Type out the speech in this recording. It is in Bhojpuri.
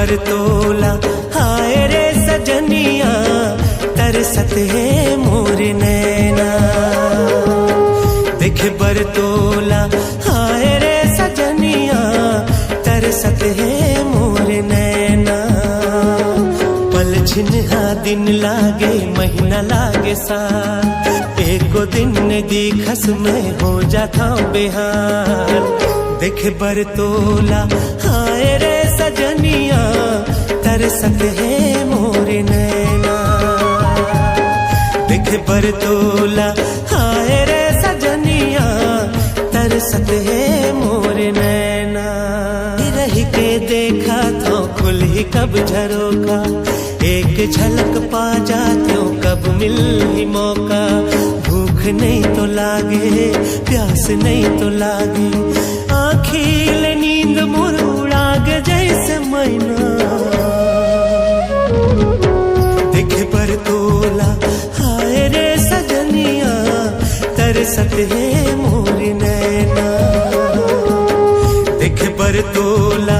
बरतोला हाय रे सजनिया तरसत है मोर नैना। देख बरतोला हाय रे सजनिया तरसत है मोर नैना। पल छिन्हा दिन लागे महीना लागे साल, एको दिन दिखस में हो जाता बेहाल। देख बरतोला हाय रे सजनिया तरसत है मोर नैना। देख बरतोला हाय रे सजनिया तरसत है मोर नैना। रह के देखा तो खुल ही कब झरोका, एक झलक पा जात्यो कब मिल ही मौका। भूख नहीं तो लागे प्यास नहीं तो लागे, आँखिल नींद मोर उड़ाग जैसे मैना। देख बरतोला हाय रे सजनिया तरसत है मोर नैना। देख बरतोला